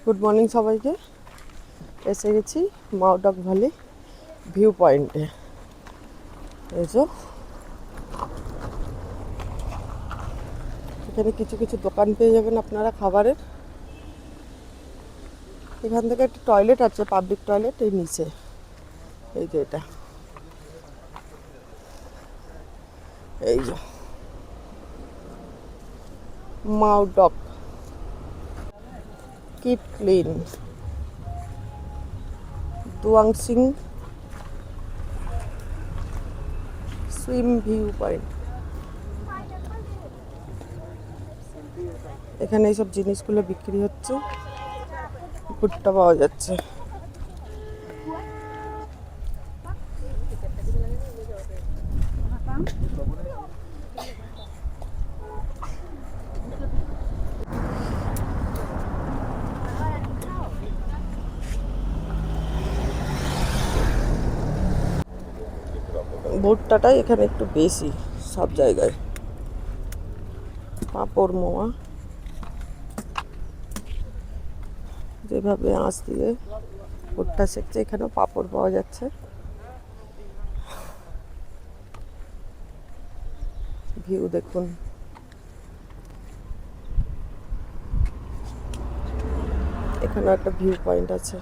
Good morning সবাইকে। এসে গেছি মাউডক ভ্যালি ভিউ পয়েন্টে। এই যে এখানে কিছু কিছু দোকান পেয়ে যাবেন আপনারা খাবারের। এখান থেকে একটা টয়লেট আছে, পাবলিক টয়লেট এই নিচে। এই যে এটা, এই যে মাউডক কিট ক্লিন দুয়াংসিং সুইম ভিউ পয়েন্ট। এখানে এইসব জিনিসগুলো বিক্রি হচ্ছে, ভুট্টা পাওয়া যাচ্ছে। ভুট্টাটাই এখানে একটু বেশি সব জায়গায়। পাঁপড় মোয়া যেভাবে আঁচ দিয়ে ভুট্টা সেকছে, এখানেও পাঁপড় পাওয়া যাচ্ছে। ভিউ দেখুন, এখানেও একটা ভিউ পয়েন্ট আছে।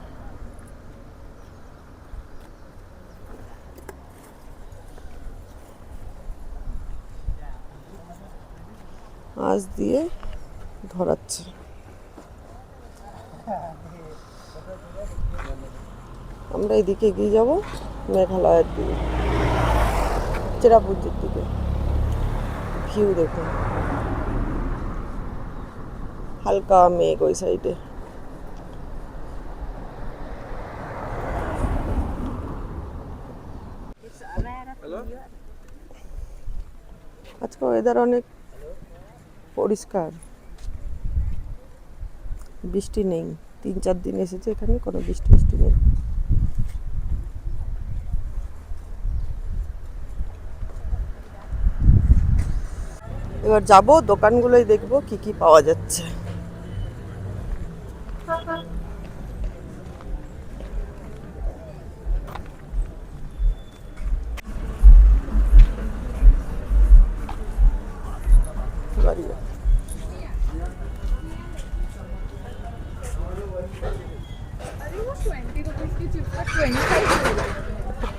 আঁচ দিয়ে ধরাচ্ছে। আমরা এদিকে এগিয়ে যাবো মেঘালয়ের দিকে, চেরাপুঞ্জির দিকে। ভিউ দেখুন, হালকা মেঘ ওই সাইডে। আজকে ওয়েদার অনেক পরিষ্কার, বৃষ্টি নেই। 3-4 দিন এসেছে এখানে, কোনো বৃষ্টি নেই। এবার যাব দোকানগুলোই দেখবো কি কি পাওয়া যাচ্ছে।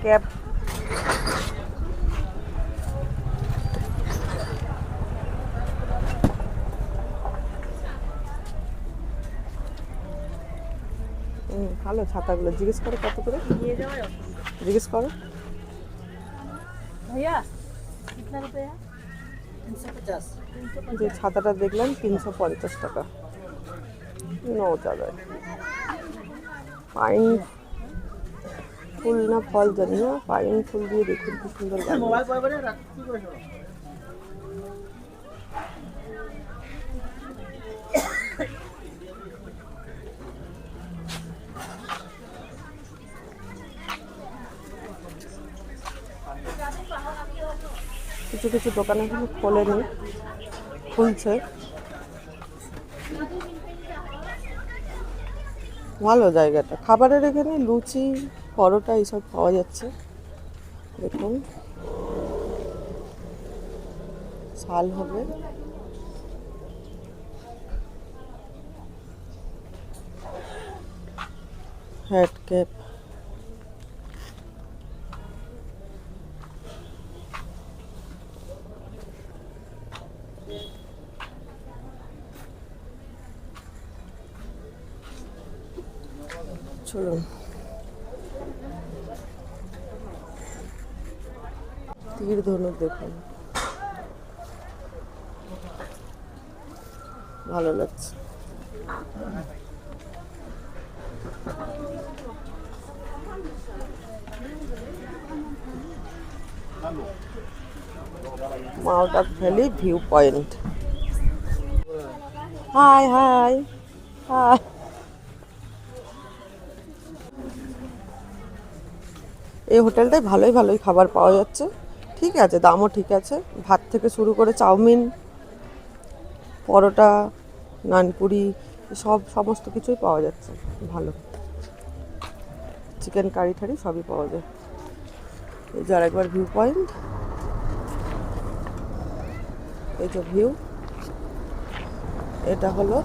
ক্যাব ভালো ছাতাগুলো। জিজ্ঞেস করো কত করে, জিজ্ঞেস করো। যে ছাতাটা দেখলাম 350 টাকা। নো জায়গায় পাইন ফুল না ফল জানি না, পাইন ফুল দিয়ে দেখুন কি সুন্দর। কিছু কিছু দোকান এখনো খোলেনি, খুলছে। ভালো জায়গাটা খাবারের। এখানে লুচি পরোটা এইসব পাওয়া যাচ্ছে। দেখুন শাল হবে। হ্যাট ক্যাপ, চলুন তীর ধনুক দেখুন, ভালো লাগছে। Mawkdok valley view point. Hi hi hi. এই হোটেলটায় ভালোই খাবার পাওয়া যাচ্ছে, ঠিক আছে, দামও ঠিক আছে। ভাত থেকে শুরু করে চাউমিন, পরোটা, নানপুরি সমস্ত কিছুই পাওয়া যাচ্ছে ভালো, চিকেন কারি ঠারি সবই পাওয়া যায়। এই যে আরেকবার ভিউ পয়েন্ট, এই যে ভিউ, এটা হলো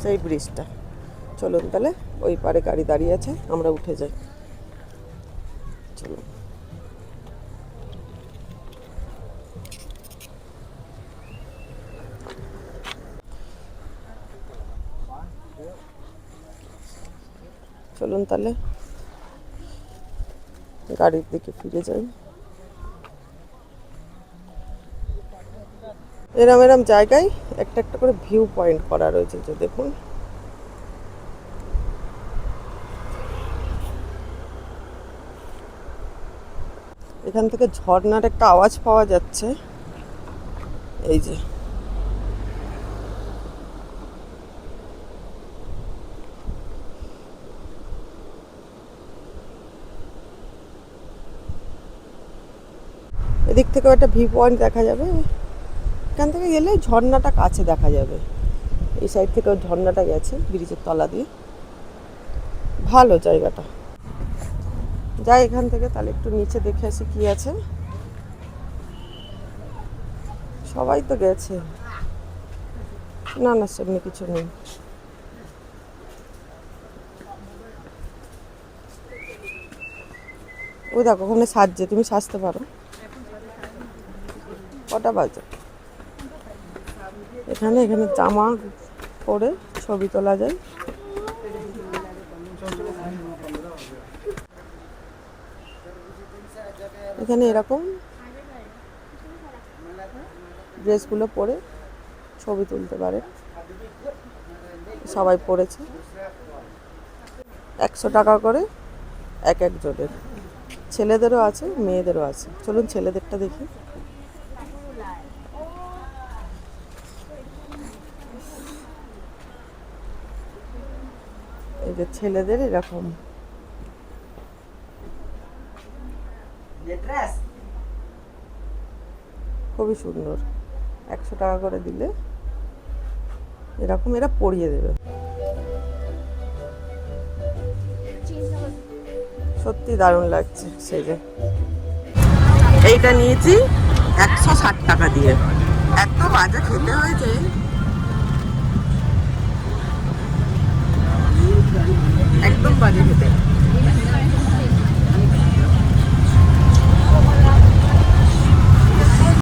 সেই ব্রিজটা। চলুন তাহলে, ওই পারে গাড়ি দাঁড়িয়ে আছে, আমরা উঠে যাই। চলুন। চলুন তাহলে গাড়ির দিকে ফিরে যাই। এরম এরম জায়গায় একটা একটা করে ভিউ পয়েন্ট করা রয়েছে, যে দেখুন। এখান থেকে ঝর্ণার একটা আওয়াজ পাওয়া যাচ্ছে, এই যে। এদিক থেকেও একটা ভিউ পয়েন্ট দেখা যাবে, এখান থেকে গেলে ঝর্ণাটা কাছে দেখা যাবে। এই সাইড থেকেও ঝর্ণাটা গেছে ব্রিজের তলা দিয়ে, ভালো জায়গাটা। যাই এখান থেকে, তাহলে একটু নিচে দেখে আসি কি আছে। সবাই তো গেছে, না না সেমনি কিছু নেই। ওই দেখো ওখানে সাজছে, তুমি সাজতে পারো। কটা বাজে? এখানে এখানে জামা পরে ছবি তোলা যায়। এখানে এরকম ড্রেসগুলো পরে ছবি তুলতে পারে, সবাই পরেছে। 100 টাকা করে এক একজনের, ছেলেদেরও আছে মেয়েদেরও আছে। চলুন ছেলেদেরটা দেখি। এই যে ছেলেদের এরকম, খুবই সুন্দর। 100 টাকা করে দিলে এরকম এরা পরিয়ে দেবে। সত্যি দারুণ লাগছে। সেই যে এইটা নিয়েছি 160 টাকা দিয়ে, এত বাজে খেতে হয়েছে। একদম বাজে খেতে।